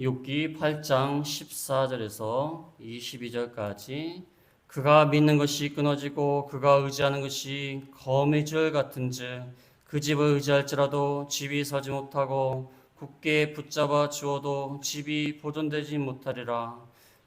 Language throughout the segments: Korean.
욥기 8장 14절에서 22절까지 그가 믿는 것이 끊어지고 그가 의지하는 것이 검의 줄 같은즉 그 집을 의지할지라도 집이 서지 못하고 굳게 붙잡아 주어도 집이 보존되지 못하리라.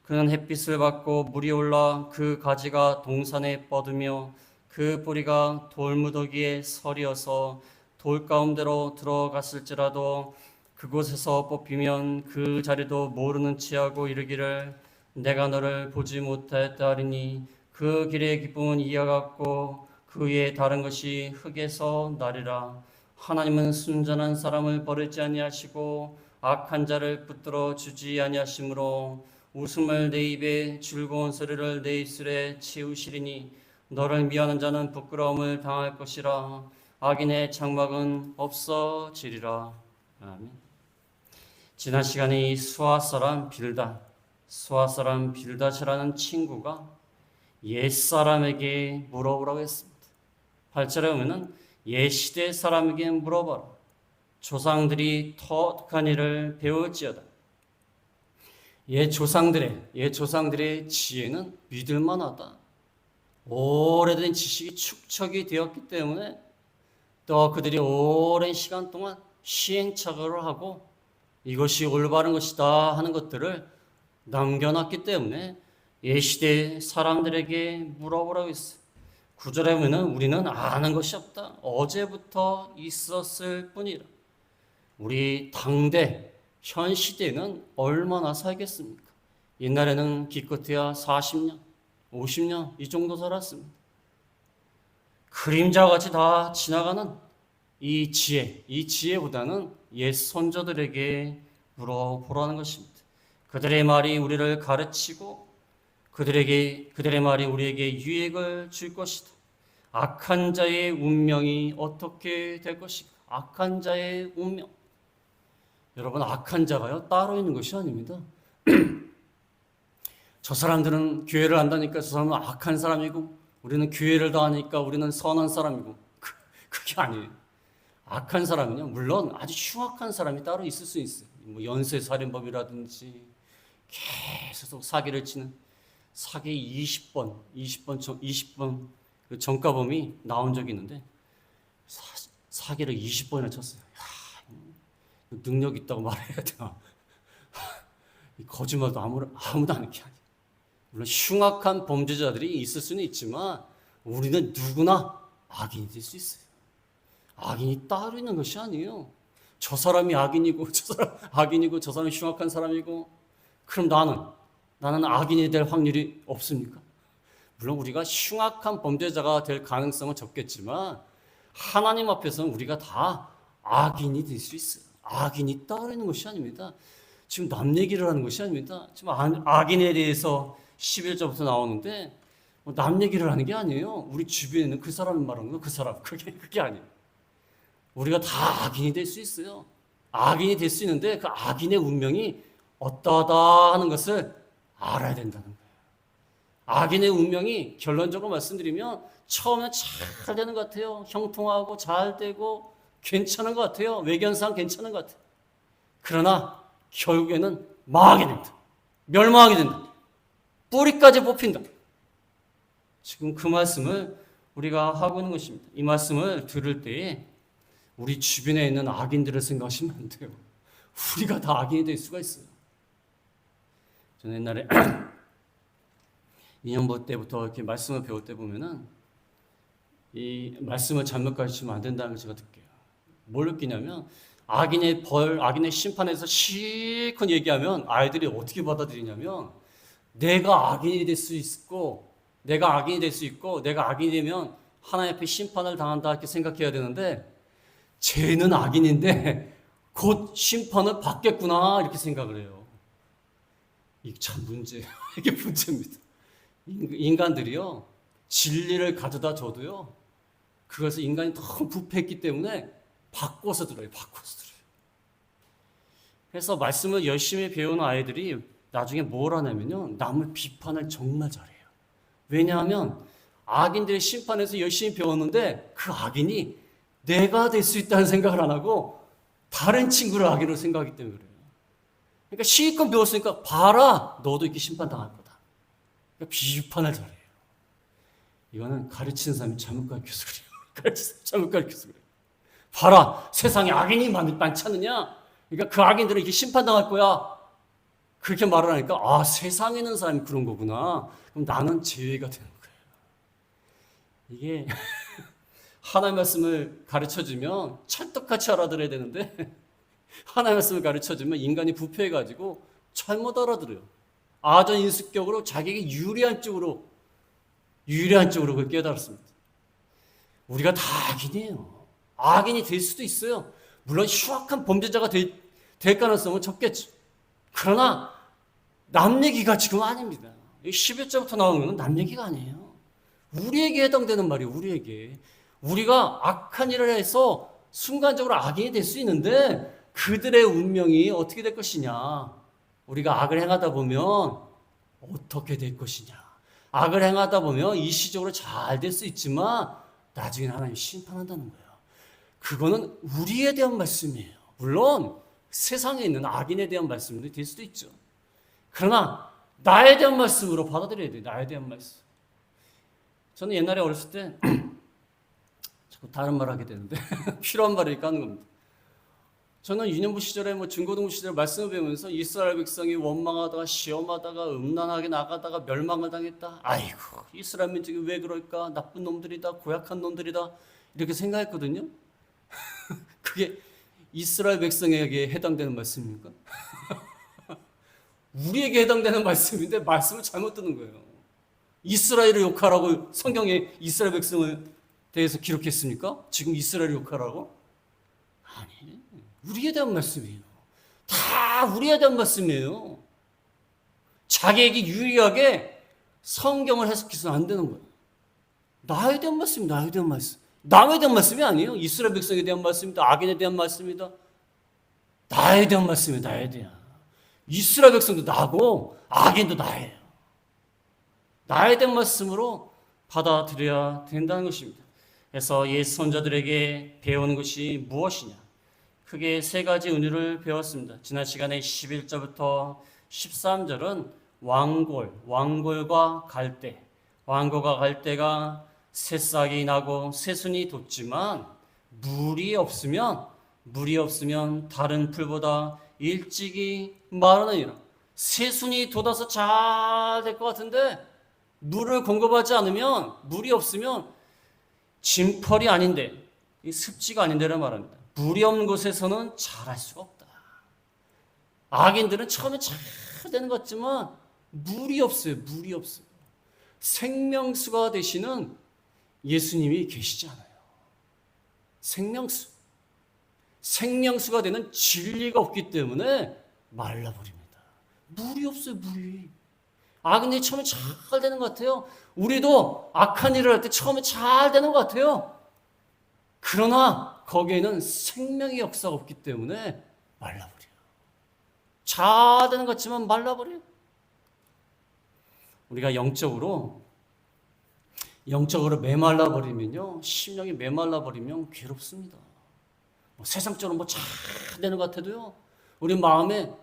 그는 햇빛을 받고 물이 올라 그 가지가 동산에 뻗으며 그 뿌리가 돌무더기에 서리어서 돌 가운데로 들어갔을지라도 그곳에서 뽑히면 그 자리도 모르는 체하고 이르기를 내가 너를 보지 못하였다 하리니 그 길의 기쁨은 이와 같고 그 위에 다른 것이 흙에서 나리라. 하나님은 순전한 사람을 버리지 아니하시고 악한 자를 붙들어 주지 아니하시므로 웃음을 내 입에 즐거운 소리를 내 입술에 채우시리니 너를 미워하는 자는 부끄러움을 당할 것이라. 악인의 장막은 없어지리라. 아멘. 지난 시간에 이 수아 사람 빌닷이라는 친구가 옛사람에게 물어보라고 했습니다. 8절에 보면은 옛시대 사람에게 물어봐라. 조상들이 터득한 일을 배울지어다. 옛 조상들의 지혜는 믿을만하다. 오래된 지식이 축적이 되었기 때문에 또 그들이 오랜 시간 동안 시행착오를 하고 이것이 올바른 것이다 하는 것들을 남겨놨기 때문에 옛시대 사람들에게 물어보라고 했어요. 9절에 보면 우리는 아는 것이 없다. 어제부터 있었을 뿐이라. 우리 당대 현 시대는 얼마나 살겠습니까? 옛날에는 기껏해야 40년, 50년 이 정도 살았습니다. 그림자같이 다 지나가는 이 지혜보다는 옛 선조들에게 물어보라는 것입니다. 그들의 말이 우리를 가르치고 그들의 말이 우리에게 유익을 줄 것이다. 악한 자의 운명이 어떻게 될 것인가? 악한 자의 운명. 여러분, 악한 자가요 따로 있는 것이 아닙니다. 저 사람들은 교회를 안다니까 저 사람은 악한 사람이고 우리는 교회를 다 하니까 우리는 선한 사람이고 그게 아니에요. 악한 사람은요, 물론 아주 흉악한 사람이 따로 있을 수 있어요. 뭐 연쇄살인범이라든지 계속 사기를 치는 사기 20번 그 전과범이 나온 적이 있는데 사기를 20번이나 쳤어요. 야, 능력 있다고 말해야 되나? 거짓말도 아무도 안 하는 게 아니에요. 물론 흉악한 범죄자들이 있을 수는 있지만 우리는 누구나 악인이 될 수 있어요. 악인이 따로 있는 것이 아니에요. 저 사람이 악인이고 저 사람 악인이고 저 사람이 흉악한 사람이고 그럼 나는 악인이 될 확률이 없습니까? 물론 우리가 흉악한 범죄자가 될 가능성은 적겠지만 하나님 앞에서는 우리가 다 악인이 될 수 있어요. 악인이 따로 있는 것이 아닙니다. 지금 남 얘기를 하는 것이 아닙니다. 지금 악인에 대해서 11절부터 나오는데 남 얘기를 하는 게 아니에요. 우리 주변에는 그 사람을 말하는 거예요. 그 사람. 그게 아니에요. 우리가 다 악인이 될 수 있어요. 악인이 될 수 있는데 그 악인의 운명이 어떠하다 하는 것을 알아야 된다는 거예요. 악인의 운명이 결론적으로 말씀드리면 처음엔 잘 되는 것 같아요. 형통하고 잘 되고 괜찮은 것 같아요. 외견상 괜찮은 것 같아요. 그러나 결국에는 망하게 된다. 멸망하게 된다. 뿌리까지 뽑힌다. 지금 그 말씀을 우리가 하고 있는 것입니다. 이 말씀을 들을 때에 우리 주변에 있는 악인들을 생각하시면 안 돼요. 우리가 다 악인이 될 수가 있어요. 저는 옛날에 2년부 때부터 이렇게 말씀을 배울 때 보면은 이 말씀을 잘못 가르치면 안 된다는 걸 제가 느껴요. 뭘 느끼냐면 악인의 심판에서 실컷 얘기하면 아이들이 어떻게 받아들이냐면 내가 악인이 될 수 있고 내가 악인이 되면 하나님 앞에 심판을 당한다 이렇게 생각해야 되는데 쟤는 악인인데 곧 심판을 받겠구나 이렇게 생각을 해요. 이게 참 문제예요. 이게 문제입니다. 인간들이요 진리를 가져다 줘도요 그것을 인간이 너무 부패했기 때문에 바꿔서 들어요. 그래서 말씀을 열심히 배우는 아이들이 나중에 뭘 하냐면요 남을 비판을 정말 잘해요. 왜냐하면 악인들의 심판에서 열심히 배웠는데 그 악인이 내가 될 수 있다는 생각을 안 하고 다른 친구를 악인으로 생각하기 때문에 그래요. 그러니까 실컷 배웠으니까 봐라, 너도 이렇게 심판당할 거다. 그러니까 비판을 잘해요. 이거는 가르치는 사람이 잘못 가르쳐서 그래요. 가르치는 사람이 잘못 가르쳐서 그래요. 봐라, 세상에 악인이 많지 않느냐? 그러니까 그 악인들은 이렇게 심판당할 거야. 그렇게 말을 하니까 아, 세상에 있는 사람이 그런 거구나. 그럼 나는 제외가 되는 거예요. 이게 하나님의 말씀을 가르쳐주면 찰떡같이 알아들어야 되는데 하나님의 말씀을 가르쳐주면 인간이 부패해가지고 잘못 알아들어요. 아전 인수격으로 자기에게 유리한 쪽으로 그걸 깨달았습니다. 우리가 다 악인이에요. 악인이 될 수도 있어요. 물론 흉악한 범죄자가 될 가능성은 적겠죠. 그러나 남 얘기가 지금 아닙니다. 11절부터 나오는 건 남 얘기가 아니에요. 우리에게 해당되는 말이에요. 우리에게. 우리가 악한 일을 해서 순간적으로 악인이 될 수 있는데 그들의 운명이 어떻게 될 것이냐. 우리가 악을 행하다 보면 어떻게 될 것이냐. 악을 행하다 보면 일시적으로 잘 될 수 있지만 나중에 하나님이 심판한다는 거예요. 그거는 우리에 대한 말씀이에요. 물론 세상에 있는 악인에 대한 말씀도 될 수도 있죠. 그러나 나에 대한 말씀으로 받아들여야 돼요. 나에 대한 말씀. 저는 옛날에 어렸을 때 자꾸 다른 말 하게 되는데 필요한 말이니까 하는 겁니다. 저는 유년부 시절에 중고등부 시절에 말씀을 배우면서 이스라엘 백성이 원망하다가 시험하다가 음란하게 나가다가 멸망을 당했다. 아이고, 이스라엘 민족이 왜 그럴까? 나쁜 놈들이다. 고약한 놈들이다. 이렇게 생각했거든요. 그게 이스라엘 백성에게 해당되는 말씀입니까? 우리에게 해당되는 말씀인데 말씀을 잘못 듣는 거예요. 이스라엘을 욕하라고 성경에 이스라엘 백성에 대해서 기록했습니까? 지금 이스라엘을 욕하라고? 아니, 우리에 대한 말씀이에요. 다 우리에 대한 말씀이에요. 자기에게 유리하게 성경을 해석해서는 안 되는 거예요. 나에 대한 말씀이 나에 대한 말씀. 남에 대한 말씀이 아니에요. 이스라엘 백성에 대한 말씀이다. 악인에 대한 말씀이다. 나에 대한 말씀이에요. 나에 대한. 이스라엘 백성도 나고 악인도 나예요. 나에 대한 말씀으로 받아들여야 된다는 것입니다. 그래서 옛 선자들에게 배우는 것이 무엇이냐? 크게 세 가지 은유를 배웠습니다. 지난 시간에 11절부터 13절은 왕골과 갈대. 왕골과 갈대가 새싹이 나고 새순이 돋지만 물이 없으면 다른 풀보다 일찍이 마르느니라. 새순이 돋아서 잘 될 것 같은데 물을 공급하지 않으면, 물이 없으면 진펄이 아닌데, 습지가 아닌데를 말합니다. 물이 없는 곳에서는 잘할 수가 없다. 악인들은 처음에 잘 되는 것 같지만 물이 없어요. 물이 없어요. 생명수가 되시는 예수님이 계시지 않아요. 생명수가 되는 진리가 없기 때문에 말라버립니다. 물이 없어요. 물이. 악인이 처음에 잘 되는 것 같아요. 우리도 악한 일을 할 때 처음에 잘 되는 것 같아요. 그러나 거기에는 생명의 역사가 없기 때문에 말라버려요. 잘 되는 것 같지만 말라버려요. 우리가 영적으로 메말라버리면요, 심령이 메말라버리면 괴롭습니다. 세상적으로 잘 되는 것 같아도요, 우리 마음에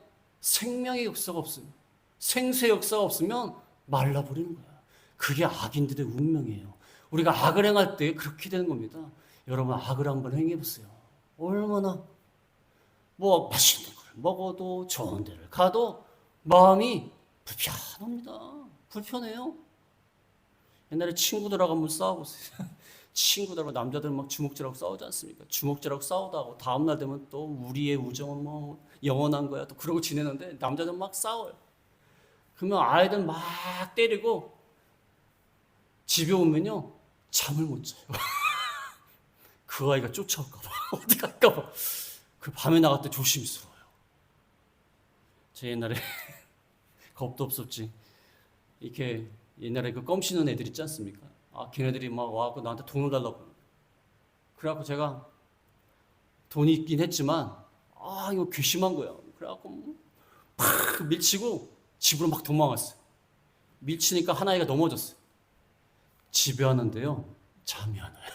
생명의 역사가 없어요. 생수의 역사가 없으면 말라버리는 거야. 그게 악인들의 운명이에요. 우리가 악을 행할 때 그렇게 되는 겁니다. 여러분, 악을 한번 행해보세요. 얼마나 맛있는 걸 먹어도 좋은 데를 가도 마음이 불편합니다. 불편해요. 옛날에 친구들하고 한번 싸워보세요. 친구들하고 남자들 막 주먹질하고 싸우지 않습니까? 주먹질하고 싸우다가 다음날 되면 또 우리의 우정은 영원한 거야. 또 그러고 지내는데 남자들 막 싸워요. 그러면 아이들 막 때리고 집에 오면요, 잠을 못 자요. 그 아이가 쫓아올까봐, 어디 갈까봐. 그 밤에 나갈 때 조심스러워요. 제 옛날에 겁도 없었지. 이렇게 옛날에 그 껌 씌는 애들 있지 않습니까? 걔네들이 막 와서 나한테 돈을 달라고. 그래갖고 제가 돈이 있긴 했지만, 이거 괘씸한 거야. 그래갖고 팍 밀치고 집으로 막 도망갔어요. 밀치니까 하나이가 넘어졌어요. 집에 왔는데요, 잠이 안 와요.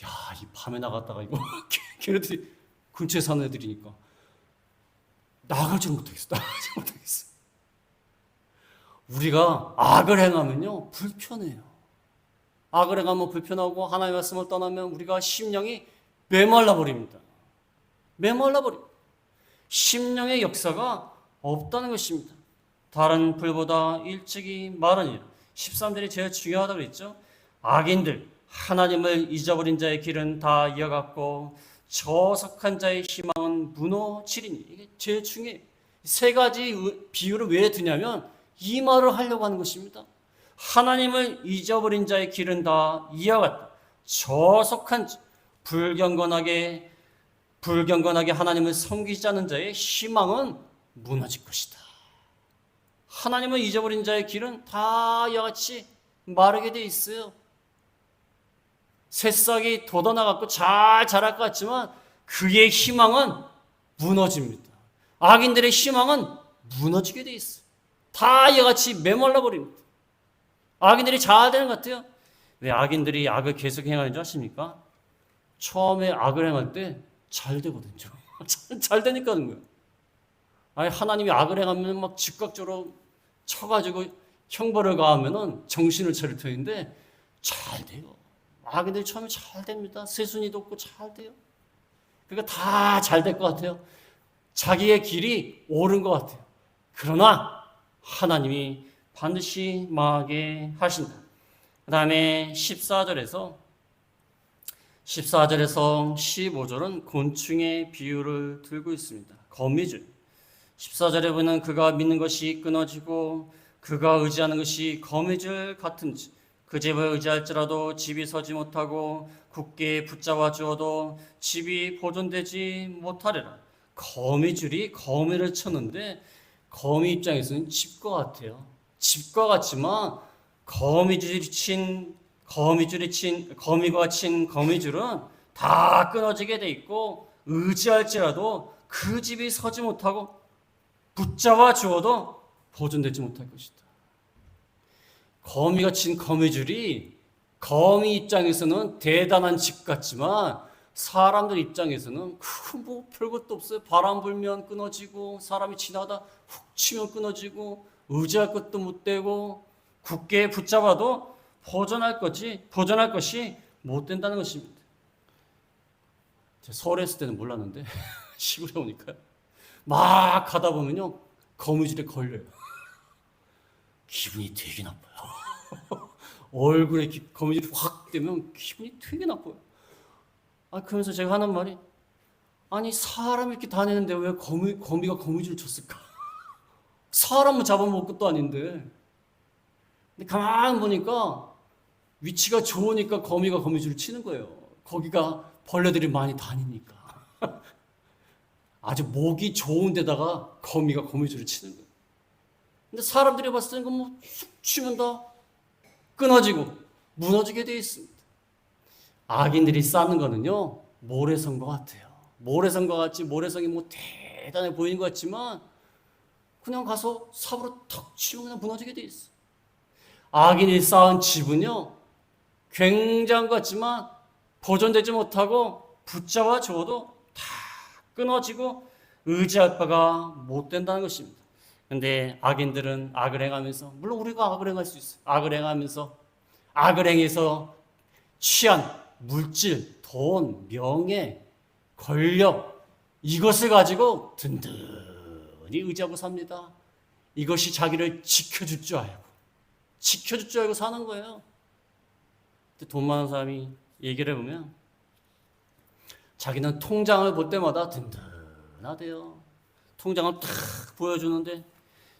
야, 이 밤에 나갔다가 이거 걔네들이 근처에 사는 애들이니까 나가지 못하겠어. 나가지 못하겠어. 우리가 악을 행하면요, 불편해요. 악을 행하면 불편하고 하나님의 말씀을 떠나면 우리가 심령이 메말라 버립니다. 메말라 버립니다. 심령의 역사가 없다는 것입니다. 다른 불보다 일찍이 마르니라. 13절이 제일 중요하다고 그랬죠. 악인들, 하나님을 잊어버린 자의 길은 다 이어갔고 저속한 자의 희망은 무너지리니. 이게 제일 중요해요. 세 가지 비유를 왜 드냐면 이 말을 하려고 하는 것입니다. 하나님을 잊어버린 자의 길은 다 이어갔다. 저속한 자, 불경건하게 하나님을 섬기지 않는 자의 희망은 무너질 것이다. 하나님을 잊어버린 자의 길은 다 이와 같이 마르게 돼 있어요. 새싹이 돋아나갖고 잘 자랄 것 같지만 그의 희망은 무너집니다. 악인들의 희망은 무너지게 돼 있어요. 다 이와 같이 메말라 버립니다. 악인들이 잘 되는 것 같아요. 왜 악인들이 악을 계속 행하는 줄 아십니까? 처음에 악을 행할 때 잘 되거든요. 잘 되니까 하는 거예요. 아니, 하나님이 악을 행하면 막 즉각적으로 쳐가지고 형벌을 가하면은 정신을 차릴 터인데 잘 돼요. 악인들이 처음에 잘 됩니다. 세순이도 없고 잘 돼요. 그러니까 다 잘 될 것 같아요. 자기의 길이 옳은 것 같아요. 그러나 하나님이 반드시 망하게 하신다. 그 다음에 14절에서 15절은 곤충의 비유를 들고 있습니다. 거미줄. 14절에 보면 그가 믿는 것이 끊어지고 그가 의지하는 것이 거미줄 같은지 그 집을 의지할지라도 집이 서지 못하고 굳게 붙잡아 주어도 집이 보존되지 못하리라. 거미줄이 거미를 쳤는데 거미 입장에서는 집과 같아요. 집과 같지만 거미가 친 거미줄은 다 끊어지게 돼 있고 의지할지라도 그 집이 서지 못하고 붙잡아 주어도 보존되지 못할 것이다. 거미가 친 거미줄이 거미 입장에서는 대단한 집 같지만 사람들 입장에서는 뭐 별것도 없어요. 바람 불면 끊어지고 사람이 지나다 훅 치면 끊어지고 의지할 것도 못 되고 굳게 붙잡아도 보존할 것이 못 된다는 것입니다. 제가 서울에 있을 때는 몰랐는데 시골에 오니까 막 가다 보면요 거미줄에 걸려요. 기분이 되게 나빠요. 얼굴에 거미줄이 확 되면 기분이 되게 나빠요. 그러면서 제가 하는 말이 아니 사람이 이렇게 다니는데 왜 거미가 거미줄을 쳤을까? 사람은 잡아먹을 것도 아닌데. 근데 가만히 보니까 위치가 좋으니까 거미가 거미줄을 치는 거예요. 거기가 벌레들이 많이 다니니까. 아주 목이 좋은 데다가 거미가 거미줄을 치는 거예요. 근데 사람들이 봤을 때는 뭐 쑥 치면 다 끊어지고 무너지게 되어 있습니다. 악인들이 쌓는 거는요 모래성과 같아요. 모래성과 같이 모래성이 뭐 대단해 보이는 것 같지만 그냥 가서 삽으로 턱 치면 그냥 무너지게 되어 있어요. 악인이 쌓은 집은요 굉장한 것 같지만 보존되지 못하고 붙잡아 줘도 다 끊어지고 의지할 바가 못 된다는 것입니다. 그런데 악인들은 악을 행하면서 물론 우리가 악을 행할 수 있어요. 악을 행해서 취한 물질, 돈, 명예, 권력 이것을 가지고 든든히 의지하고 삽니다. 이것이 자기를 지켜줄 줄 알고 사는 거예요. 돈 많은 사람이 얘기를 해보면 자기는 통장을 볼 때마다 든든하대요. 통장을 탁 보여주는데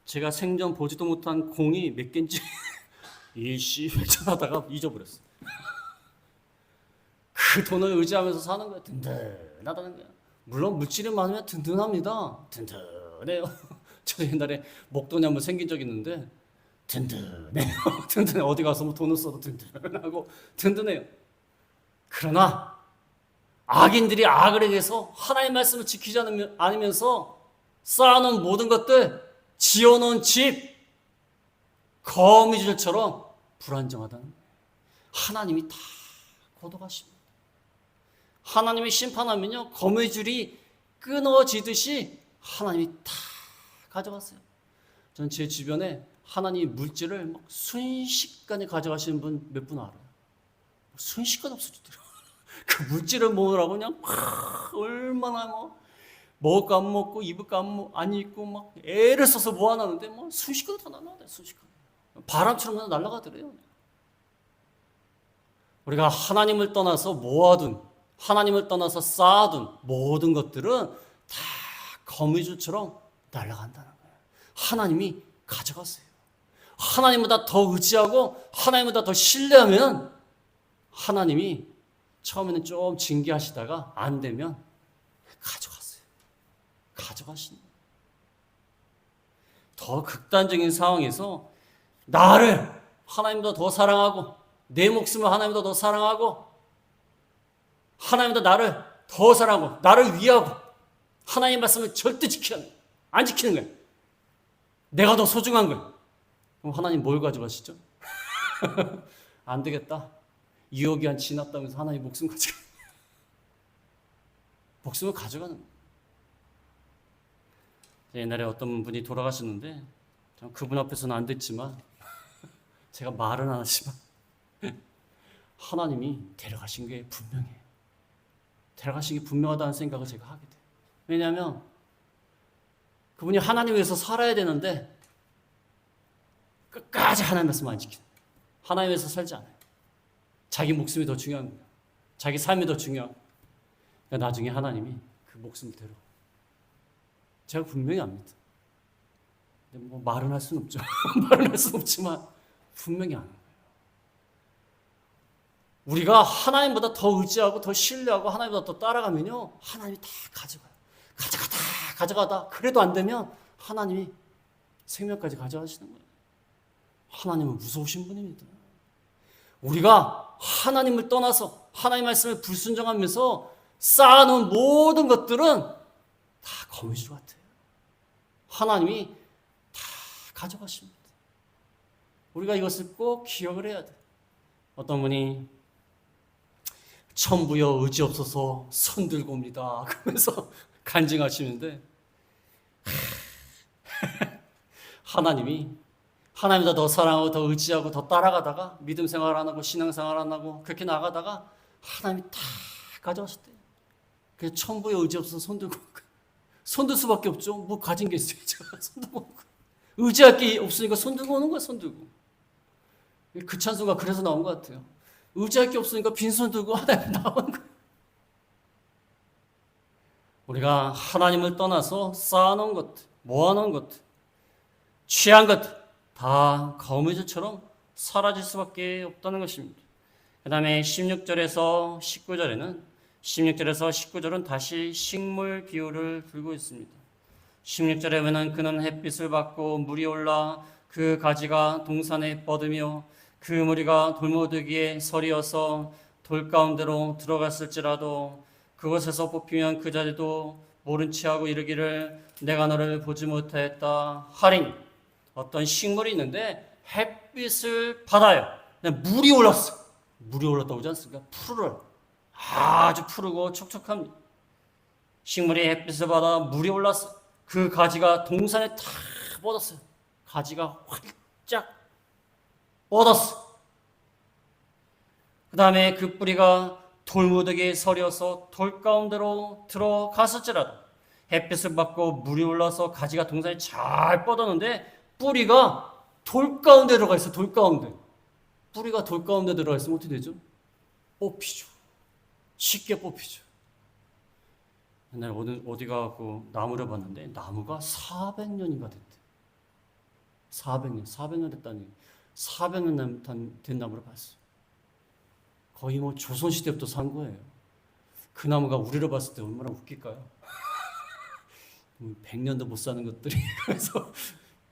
제가 생전 보지도 못한 공이 몇 개인지 일시회전하다가 잊어버렸어요. 그 돈을 의지하면서 사는 거예요. 든든하다는 거예요. 물론 물질이 많으면 든든합니다. 든든해요. 저 옛날에 목돈이 한번 생긴 적이 있는데 든든해요. 든든해. 어디 가서 뭐 돈을 써도 든든하고 든든해요. 그러나 악인들이 악을 행해서 하나님의 말씀을 지키지 않으면서 쌓아놓은 모든 것들, 지어놓은 집, 거미줄처럼 불안정하다는 거예요. 하나님이 다 거둬가십니다. 하나님이 심판하면요 거미줄이 끊어지듯이 하나님이 다 가져갔어요. 전 제 주변에 하나님 물질을 막 순식간에 가져가시는 분 몇 분 알아요. 순식간에 없어지더라고요. 그 물질을 모으라고 그냥 얼마나 먹을 거 안 먹고 입을 거 안 입고 막 애를 써서 모아놨는데 뭐 순식간에 다 날아가요. 순식간에. 바람처럼 그냥 날아가더래요. 우리가 하나님을 떠나서 모아둔, 하나님을 떠나서 쌓아둔 모든 것들은 다 거미줄처럼 날아간다는 거예요. 하나님이 가져갔어요. 하나님보다 더 의지하고 하나님보다 더 신뢰하면 하나님이 처음에는 좀 징계하시다가 안 되면 가져갔어요. 가져가시는 거예요. 더 극단적인 상황에서 나를 하나님보다 더 사랑하고 내 목숨을 하나님보다 더 사랑하고 하나님보다 나를 더 사랑하고 나를 위하고 하나님의 말씀을 절대 안 지키는 거예요. 내가 더 소중한 거예요. 그럼 하나님 뭘 가져가시죠? 안 되겠다. 유효기 한 지났다면서 하나님 목숨 가져가. 목숨을 가져가는 거예요. 옛날에 어떤 분이 돌아가셨는데 그분 앞에서는 안 됐지만 제가 말은 안 하지만 하나님이 데려가신 게 분명해요. 데려가신 게 분명하다는 생각을 제가 하게 돼요. 왜냐하면 그분이 하나님 위해서 살아야 되는데 끝까지 하나님 말씀 안 지키는 거예요. 하나님 위해서 살지 않아요. 자기 목숨이 더 중요한 거예요. 자기 삶이 더 중요한 거예요. 그러니까 나중에 하나님이 그 목숨을 데려. 제가 분명히 압니다. 근데 뭐 말은 할 수는 없죠. 말은 할 수는 없지만 분명히 아는 거예요. 우리가 하나님보다 더 의지하고 더 신뢰하고 하나님보다 더 따라가면요, 하나님이 다 가져가요. 가져가다 그래도 안 되면 하나님이 생명까지 가져가시는 거예요. 하나님은 무서우신 분입니다. 우리가 하나님을 떠나서 하나님 말씀을 불순종하면서 쌓아놓은 모든 것들은 다 거미줄 같아요. 하나님이 다 가져가십니다. 우리가 이것을 꼭 기억을 해야 돼. 어떤 분이 천부여 의지 없어서 손 들고 옵니다. 그러면서 간증하시는데 하나님이 하나님보다 더 사랑하고 더 의지하고 더 따라가다가 믿음 생활 안 하고 신앙 생활 안 하고 그렇게 나가다가 하나님이 다 가져가셨대요. 그래서 천부여 의지 없어서 손 들고 손 들 수밖에 없죠. 뭐 가진 게 있어요. 제가 손 들고 오는 거예요. 의지할 게 없으니까 손 들고 오는 거야. 손 들고. 그 찬송가 그래서 나온 것 같아요. 의지할 게 없으니까 빈손 들고 하나님 나오는 거예요. 우리가 하나님을 떠나서 쌓아놓은 것들, 모아놓은 것들, 취한 것들 다 거미줄처럼 사라질 수밖에 없다는 것입니다. 그 다음에 16절에서 19절은 다시 식물 비유를 들고 있습니다. 16절에 보면 그는 햇빛을 받고 물이 올라 그 가지가 동산에 뻗으며 그 무리가 돌무더기에 서리어서 돌 가운데로 들어갔을지라도 그곳에서 뽑히면 그 자리도 모른 체하고 이르기를 내가 너를 보지 못하였다 하리니. 어떤 식물이 있는데 햇빛을 받아요. 물이 올랐어. 물이 올랐다고 하지 않습니까? 푸르러 아주 푸르고 촉촉합니다. 식물이 햇빛을 받아 물이 올랐어. 그 가지가 동산에 탁 뻗었어요. 가지가 활짝 뻗었어. 그 다음에 그 뿌리가 돌무더기에 서려서 돌 가운데로 들어갔을지라도 햇빛을 받고 물이 올라서 가지가 동산에 잘 뻗었는데 뿌리가 돌 가운데 들어가 있어. 돌 가운데. 뿌리가 돌 가운데 들어가 있으면 어떻게 되죠? 뽑히죠. 쉽게 뽑히죠. 옛날에 어디 가고 나무를 봤는데 나무가 400년이가 됐대. 400년 됐다니. 400년 된 나무를 봤어요. 거의 뭐 조선시대부터 산 거예요. 그 나무가 우리를 봤을 때 얼마나 웃길까요? 100년도 못 사는 것들이. 그래서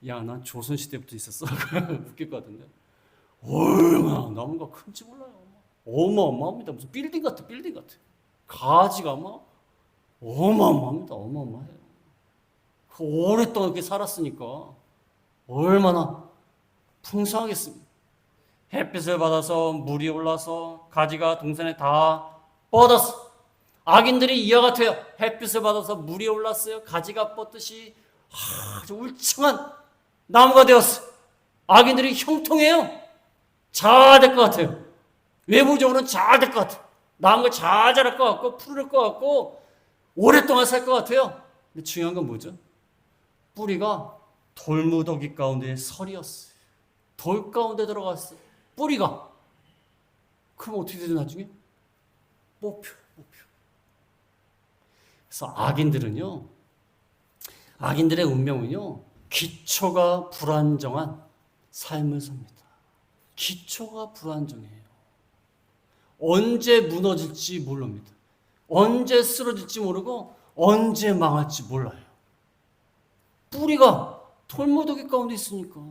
야, 난 조선시대부터 있었어. 웃길 것 같은데. 얼마나 나무가 큰지 몰라요. 어마어마합니다. 무슨 빌딩 같아. 가지가 막 어마어마합니다. 어마어마해요. 그 오랫동안 이렇게 살았으니까 얼마나 풍성하겠습니까? 햇빛을 받아서 물이 올라서 가지가 동산에 다 뻗었어. 악인들이 이와 같아요. 햇빛을 받아서 물이 올랐어요. 가지가 뻗듯이 아주 울창한 나무가 되었어요. 악인들이 형통해요. 잘 될 것 같아요. 외부적으로는 잘 될 것 같아요. 나무가 잘 자랄 것 같고 푸를 것 같고 오랫동안 살 것 같아요. 근데 중요한 건 뭐죠? 뿌리가 돌무더기 가운데 설이었어요. 돌 가운데 들어갔어요. 뿌리가. 그럼 어떻게 되죠 나중에? 뽑혀요. 그래서 악인들의 운명은요, 기초가 불안정한 삶을 삽니다. 기초가 불안정해요. 언제 무너질지 모릅니다. 언제 쓰러질지 모르고 언제 망할지 몰라요. 뿌리가 돌무더기 가운데 있으니까.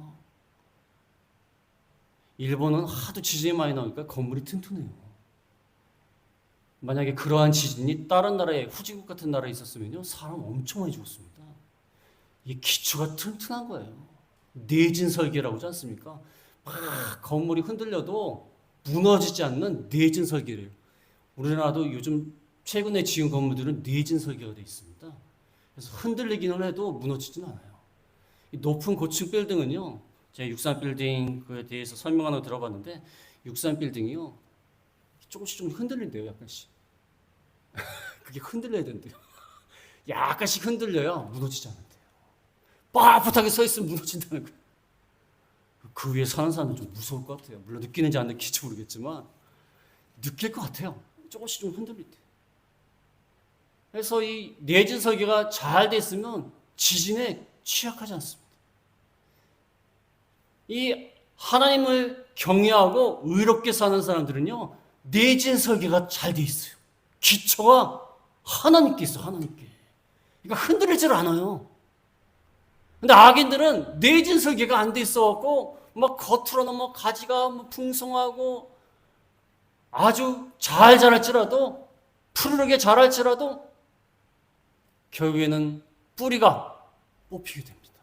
일본은 하도 지진이 많이 나오니까 건물이 튼튼해요. 만약에 그러한 지진이 다른 나라에 후진국 같은 나라에 있었으면요, 사람 엄청 많이 죽었습니다. 이 기초가 튼튼한 거예요. 내진 설계라고 하지 않습니까? 막 건물이 흔들려도 무너지지 않는 내진 설계래요. 우리나라도 요즘 최근에 지은 건물들은 내진 설계가 되어 있습니다. 그래서 흔들리기는 해도 무너지진 않아요. 이 높은 고층 빌딩은요, 제가 63 빌딩에 대해서 설명하는 거 들어봤는데 63 빌딩이요, 조금씩 좀 흔들린대요, 약간씩. 그게 흔들려야 된대요. 약간씩 흔들려야 무너지지 않는데요. 빳빳하게 서 있으면 무너진다는 거예요. 그 위에 사는 사람은 좀 무서울 것 같아요. 물론 느끼는지 안 느낄지 모르겠지만 느낄 것 같아요. 조금씩 좀 흔들릴 때. 그래서 이 내진 설계가 잘 돼 있으면 지진에 취약하지 않습니다. 이 하나님을 경외하고 의롭게 사는 사람들은요, 내진 설계가 잘 돼 있어요. 기초가 하나님께 있어, 하나님께. 그러니까 흔들리질 않아요. 근데 악인들은 내진 설계가 안 돼 있어갖고, 막 겉으로는 뭐 가지가 뭐 풍성하고 아주 잘 자랄지라도, 푸르르게 자랄지라도, 결국에는 뿌리가 뽑히게 됩니다.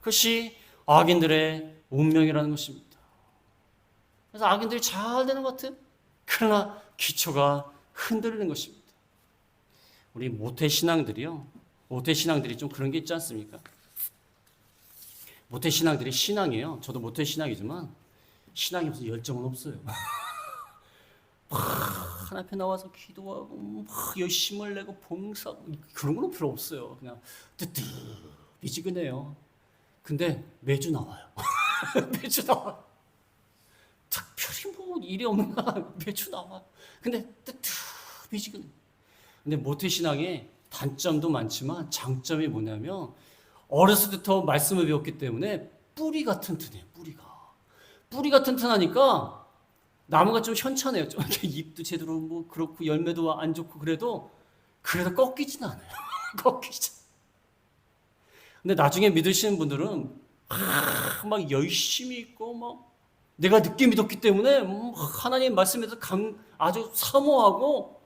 그것이 악인들의 운명이라는 것입니다. 그래서 악인들이 잘 되는 것 같아요. 그러나 기초가 흔들리는 것입니다. 우리 모태신앙들이요, 모태신앙들이 좀 그런 게 있지 않습니까? 모태신앙들이 신앙이에요. 저도 모태신앙이지만 신앙이 무슨 열정은 없어요. 하나님 앞에 나와서 기도하고 막 열심을 내고 봉사하고 그런 건 필요 없어요. 그냥 뜨뜻미지근해요. 근데 매주 나와요. 매주 나와요. 특별히 뭐 일이 없는 거 매주 나와요. 근데 뜨뜻미지근해. 근데 모태신앙의 단점도 많지만 장점이 뭐냐면 어렸을 때부터 말씀을 배웠기 때문에 뿌리가 튼튼해요. 뿌리가 튼튼하니까 나무가 좀 현찮아요. 좀 이렇게 잎도 제대로 뭐 그렇고 열매도 안 좋고 그래도 꺾이진 않아요. 꺾이지. 근데 나중에 믿으시는 분들은 막 열심히 있고 막 내가 늦게 믿었기 때문에 하나님 말씀에서 아주 사모하고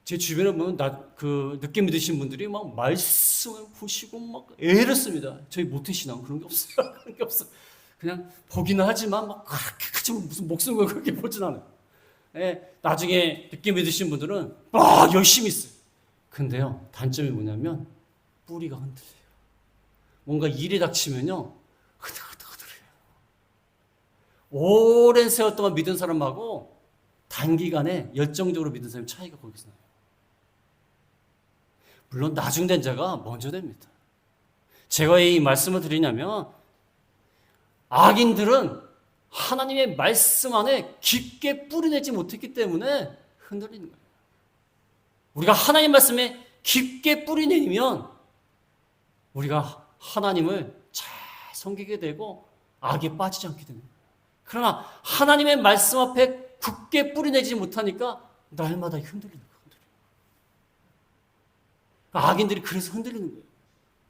제 주변에 보면 그 늦게 믿으신 분들이 막 말씀을 보시고 막 애를 씁니다. 저희 모태신앙 그런 게 없어요. 그런 게 없어. 그냥 보기는 하지만 막 그렇게까지 무슨 목숨을 그렇게 보진 않아요. 예, 나중에 늦게 믿으신 분들은 막 열심히 있어요. 근데요, 단점이 뭐냐면 뿌리가 흔들려요. 뭔가 일이 닥치면요, 흐드흐드흐드해요. 오랜 세월 동안 믿은 사람하고 단기간에 열정적으로 믿은 사람의 차이가 거기서 나요. 물론 나중된 자가 먼저 됩니다. 제가 이 말씀을 드리냐면 악인들은 하나님의 말씀 안에 깊게 뿌리내지 못했기 때문에 흔들리는 거예요. 우리가 하나님 말씀에 깊게 뿌리내면 우리가 하나님을 잘 섬기게 되고 악에 빠지지 않게 되는 거예요. 그러나 하나님의 말씀 앞에 굳게 뿌리내지 못하니까 날마다 흔들리는 거예요. 악인들이 그래서 흔들리는 거예요.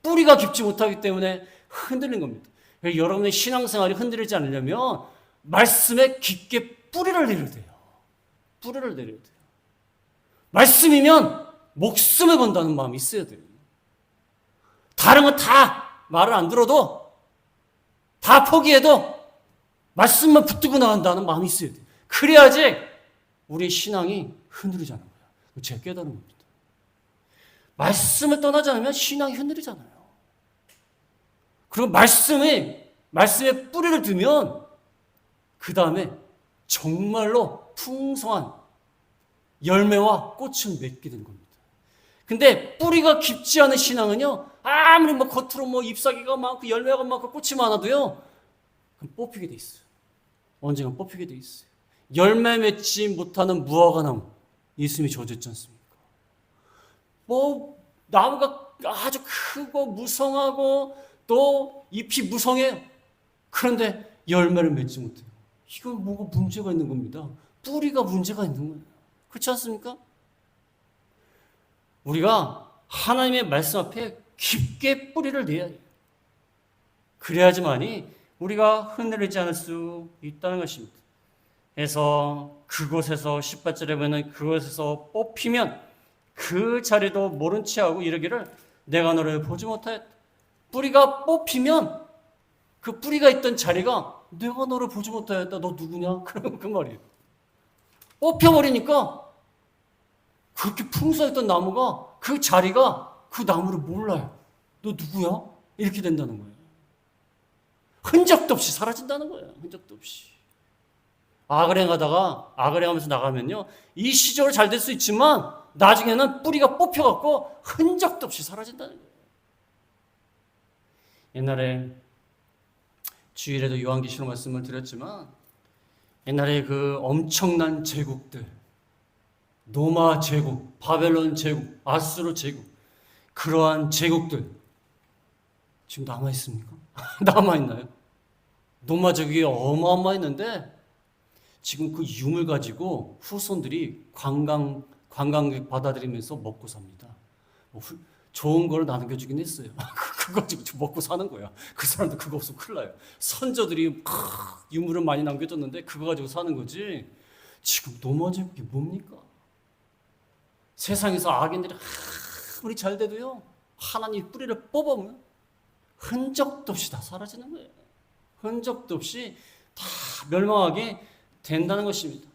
뿌리가 깊지 못하기 때문에 흔들리는 겁니다. 여러분의 신앙생활이 흔들리지 않으려면 말씀에 깊게 뿌리를 내려야 돼요. 뿌리를 내려야 돼요. 말씀이면 목숨을 건다는 마음이 있어야 돼요. 다른 건 다 말을 안 들어도 다 포기해도 말씀만 붙들고 나간다는 마음이 있어야 돼요. 그래야지 우리 신앙이 흔들리지 않는 거예요. 제가 깨달은 겁니다. 말씀을 떠나지 않으면 신앙이 흔들리잖아요. 그리고 말씀에 뿌리를 두면 그 다음에 정말로 풍성한 열매와 꽃을 맺게 되는 겁니다. 근데 뿌리가 깊지 않은 신앙은요, 아무리 겉으로 잎사귀가 많고 열매가 많고 꽃이 많아도요, 그럼 뽑히게 돼 있어요. 언젠가 뽑히게 돼 있어요. 열매 맺지 못하는 무화과 나무, 예수님이 저주했지 않습니까? 나무가 아주 크고 무성하고 또 잎이 무성해요. 그런데 열매를 맺지 못해요. 이건 뭐가 문제가 있는 겁니다. 뿌리가 문제가 있는 거예요. 그렇지 않습니까? 우리가 하나님의 말씀 앞에 깊게 뿌리를 내야 해요. 그래야지만이 우리가 흔들리지 않을 수 있다는 것입니다. 그래서 그곳에서 18절에 보면 그곳에서 뽑히면 그 자리도 모른 채 하고 이르기를 내가 너를 보지 못하였다. 뿌리가 뽑히면 그 뿌리가 있던 자리가 내가 너를 보지 못하였다. 너 누구냐? 그러면 그 말이에요. 뽑혀버리니까 그렇게 풍성했던 나무가 그 자리가 그 나무를 몰라요. 너 누구야? 이렇게 된다는 거예요. 흔적도 없이 사라진다는 거예요. 흔적도 없이. 아그랭하면서 나가면요, 이 시적으로 잘 될 수 있지만 나중에는 뿌리가 뽑혀갖고 흔적도 없이 사라진다는 거예요. 옛날에 주일에도 요한계시록 말씀을 드렸지만 옛날에 그 엄청난 제국들, 노마 제국, 바벨론 제국, 아수르 제국, 그러한 제국들 지금 남아있습니까? 남아있나요? 노마 제국이 어마어마했는데 지금 그 유물 가지고 후손들이 관광객 받아들이면서 먹고 삽니다. 좋은 걸 나눠주긴 했어요. 그거 가지고 먹고 사는 거야. 그 사람도 그거 없으면 큰일 나요. 선조들이 유물을 많이 남겨줬는데 그거 가지고 사는 거지. 지금 노마 제국이 뭡니까? 세상에서 악인들이 아무리 잘 돼도요, 하나님 뿌리를 뽑아보면 흔적도 없이 다 사라지는 거예요. 흔적도 없이 다 멸망하게 된다는 것입니다.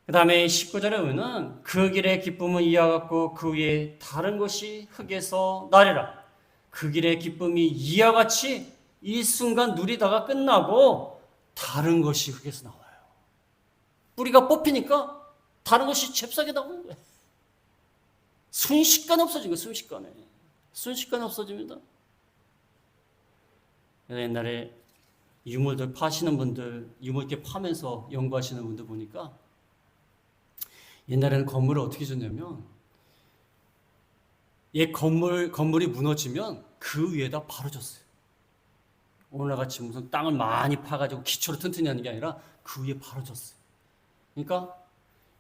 그 다음에 19절에 보면 그 길의 기쁨은 이와 같고 그 위에 다른 것이 흙에서 나리라. 그 길의 기쁨이 이와 같이 이 순간 누리다가 끝나고 다른 것이 흙에서 나와요. 뿌리가 뽑히니까 다른 것이 잽싸게 나오는 거예요. 순식간에 없어진 거예요. 순식간에 없어집니다. 옛날에 유물들 파시는 분들, 유물 이렇게 파면서 연구하시는 분들 보니까 옛날에는 건물을 어떻게 줬냐면 건물이 무너지면 그 위에다 바로 줬어요. 오늘같이 무슨 땅을 많이 파가지고 기초를 튼튼히 하는 게 아니라 그 위에 바로 줬어요. 그러니까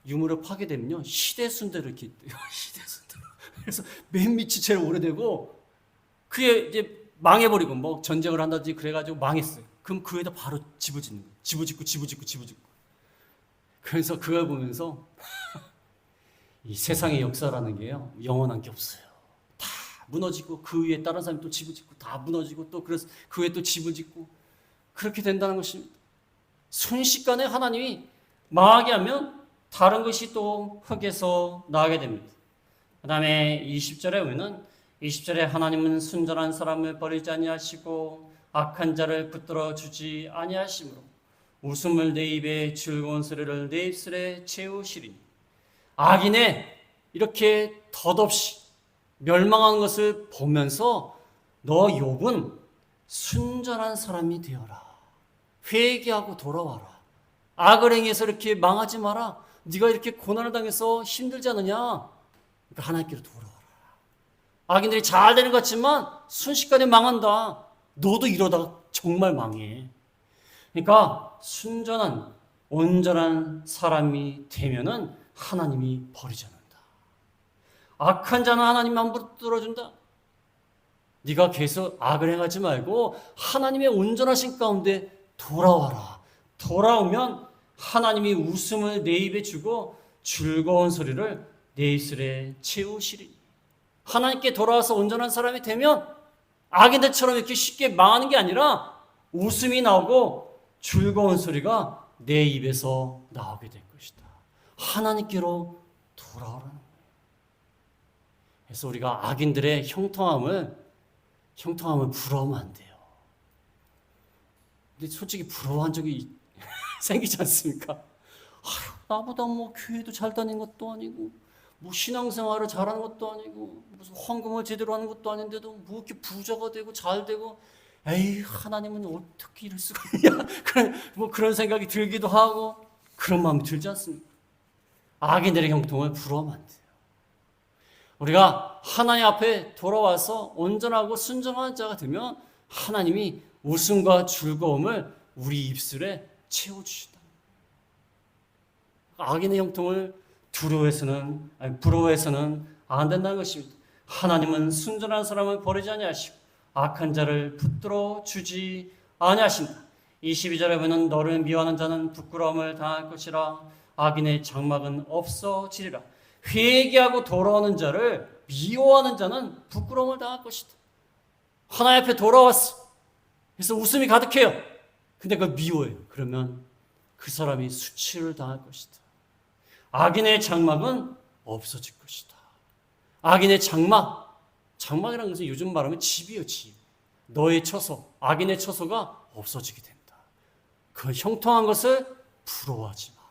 유물을 파게 되면요, 시대순대로 이렇게 있대요. 시대순대로. 그래서 맨 밑이 제일 오래되고 그게 이제 망해버리고 전쟁을 한다든지 그래가지고 망했어요. 그럼 그 위에다 바로 집을 짓는 거예요. 집을 짓고. 그래서 그걸 보면서 이 세상의 역사라는 게요, 영원한 게 없어요. 다 무너지고 그 위에 다른 사람이 또 집을 짓고 다 무너지고 또 그래서 그 위에 또 집을 짓고 그렇게 된다는 것입니다. 순식간에 하나님이 망하게 하면 다른 것이 또 흙에서 나게 됩니다. 그 다음에 20절에 보면은 20절에 하나님은 순전한 사람을 버리지 아니하시고 악한 자를 붙들어 주지 아니하시므로 웃음을 내 입에 즐거운 소리를 내 입술에 채우시리니. 악인의 이렇게 덧없이 멸망하는 것을 보면서 너 욥은 순전한 사람이 되어라. 회개하고 돌아와라. 악을 행해서 이렇게 망하지 마라. 네가 이렇게 고난을 당해서 힘들지 않느냐? 그러니까 하나님께로 돌아와라. 악인들이 잘 되는 것 같지만 순식간에 망한다. 너도 이러다가 정말 망해. 그러니까 순전한 온전한 사람이 되면은 하나님이 버리지 않는다. 악한 자는 하나님 안 붙들어준다. 네가 계속 악을 행하지 말고 하나님의 온전하신 가운데 돌아와라. 돌아오면 하나님이 웃음을 내 입에 주고 즐거운 소리를 내 입술에 채우시리니. 하나님께 돌아와서 온전한 사람이 되면 악인들처럼 이렇게 쉽게 망하는 게 아니라 웃음이 나오고 즐거운 소리가 내 입에서 나오게 될 것이다. 하나님께로 돌아오라는 거예요. 그래서 우리가 악인들의 형통함을 부러워하면 안 돼요. 근데 솔직히 부러워한 적이 생기지 않습니까? 아유, 나보다 뭐 교회도 잘 다닌 것도 아니고 뭐 신앙생활을 잘하는 것도 아니고 무슨 헌금을 제대로 하는 것도 아닌데도 뭐 이렇게 부자가 되고 잘 되고 에이 하나님은 어떻게 이럴 수가 있냐 그런 생각이 들기도 하고 그런 마음이 들지 않습니까? 악인들의 형통을 부러워하면 안 돼요. 우리가 하나님 앞에 돌아와서 온전하고 순종한 자가 되면 하나님이 웃음과 즐거움을 우리 입술에 채워주신다. 악인의 형통을 부러워해서는 안 된다는 것입니다. 하나님은 순전한 사람을 버리지 아니하시고 악한 자를 붙들어 주지 아니하신다. 22절에 보면 너를 미워하는 자는 부끄러움을 당할 것이라 악인의 장막은 없어지리라. 회개하고 돌아오는 자를 미워하는 자는 부끄러움을 당할 것이다. 하나님 앞에 돌아왔어. 그래서 웃음이 가득해요. 근데 그걸 미워해요. 그러면 그 사람이 수치를 당할 것이다. 악인의 장막은 없어질 것이다. 악인의 장막이라는 것은 요즘 말하면 집이요, 집. 너의 처소, 악인의 처소가 없어지게 된다. 그 형통한 것을 부러워하지 마라.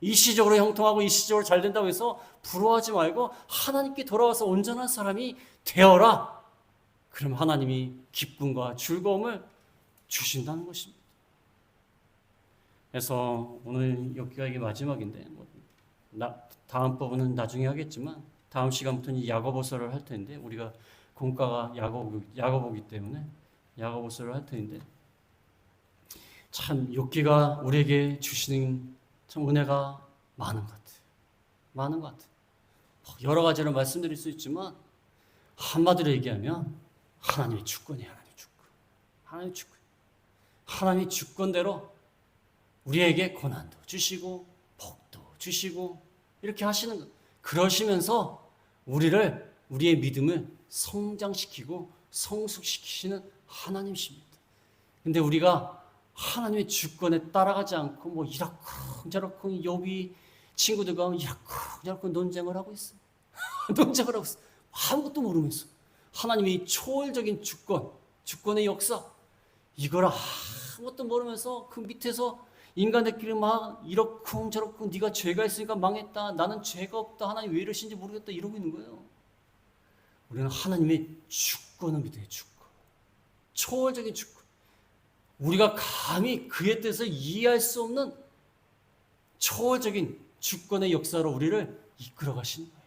일시적으로 형통하고 일시적으로 잘 된다고 해서 부러워하지 말고 하나님께 돌아와서 온전한 사람이 되어라. 그럼 하나님이 기쁨과 즐거움을 주신다는 것입니다. 그래서 오늘 여기가 이게 마지막인데 다음 부분은 나중에 하겠지만 다음 시간부터는 야고보서를 할 텐데 우리가 공과가 야고보기 때문에 야고보서를 할 텐데 참 욥기가 우리에게 주시는 참 은혜가 많은 것 같아요. 많은 것 같아요. 여러 가지로 말씀드릴 수 있지만 한마디로 얘기하면 하나님의 주권이에요. 하나님의 주권. 하나님의 주권대로 우리에게 고난도 주시고 복도 주시고 이렇게 하시는 것. 그러시면서 우리의 믿음을 성장시키고 성숙시키시는 하나님이십니다. 근데 우리가 하나님의 주권에 따라가지 않고 뭐 이러쿵저러쿵 욥이 친구들과 이러쿵저러쿵 논쟁을 하고 있어요. 논쟁을 하고 있어요. 아무것도 모르면서 하나님의 초월적인 주권의 역사 이걸 아무것도 모르면서 그 밑에서 인간들끼리 막 이러쿵저러쿵 네가 죄가 있으니까 망했다. 나는 죄가 없다. 하나님 왜 이러신지 모르겠다. 이러고 있는 거예요. 우리는 하나님의 주권을 믿어요. 주권. 초월적인 주권. 우리가 감히 그의 뜻을 이해할 수 없는 초월적인 주권의 역사로 우리를 이끌어 가시는 거예요.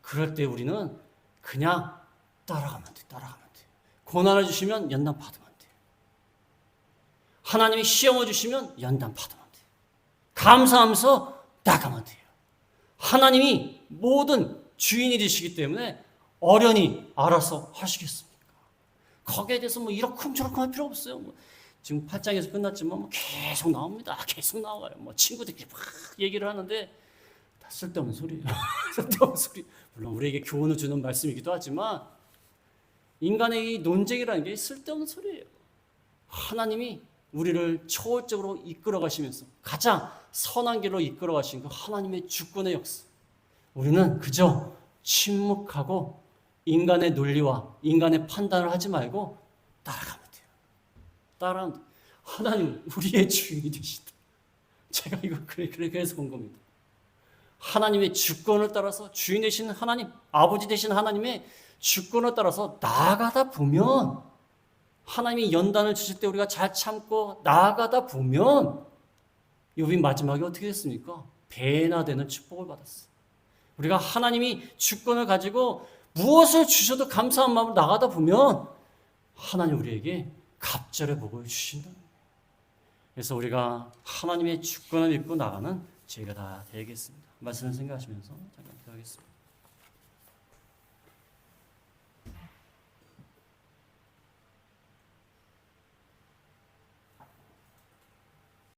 그럴 때 우리는 그냥 따라가면 돼. 고난을 주시면 연단 받으면 돼. 하나님이 시험을 주시면 연단 받으면 돼. 감사하면서 나가면 돼요. 하나님이 모든 주인이 되시기 때문에 어련히 알아서 하시겠습니까? 거기에 대해서 뭐 이러쿵저러쿵 할 필요 없어요. 지금 8장에서 끝났지만 뭐 계속 나옵니다. 계속 나와요. 뭐 친구들끼리 막 얘기를 하는데 다 쓸데없는 소리예요. 쓸데없는 소리. 물론 우리에게 교훈을 주는 말씀이기도 하지만 인간의 이 논쟁이라는 게 쓸데없는 소리예요. 하나님이 우리를 초월적으로 이끌어 가시면서 가장 선한 길로 이끌어 가신 그 하나님의 주권의 역사. 우리는 그저 침묵하고 인간의 논리와 인간의 판단을 하지 말고 따라가면 돼요. 따라가면 돼요. 하나님 우리의 주인이 되시다. 제가 이거 그래서 본 겁니다. 하나님의 주권을 따라서 주인 되신 하나님, 아버지 되신 하나님의 주권을 따라서 나아가다 보면 하나님이 연단을 주실 때 우리가 잘 참고 나아가다 보면 욥이 마지막에 어떻게 됐습니까? 배나 되는 축복을 받았어요. 우리가 하나님이 주권을 가지고 무엇을 주셔도 감사한 마음으로 나가다 보면 하나님 우리에게 갑절의 복을 주신다. 그래서 우리가 하나님의 주권을 믿고 나가는 저희가 다 되겠습니다. 말씀을 생각하시면서 잠깐 기도하겠습니다.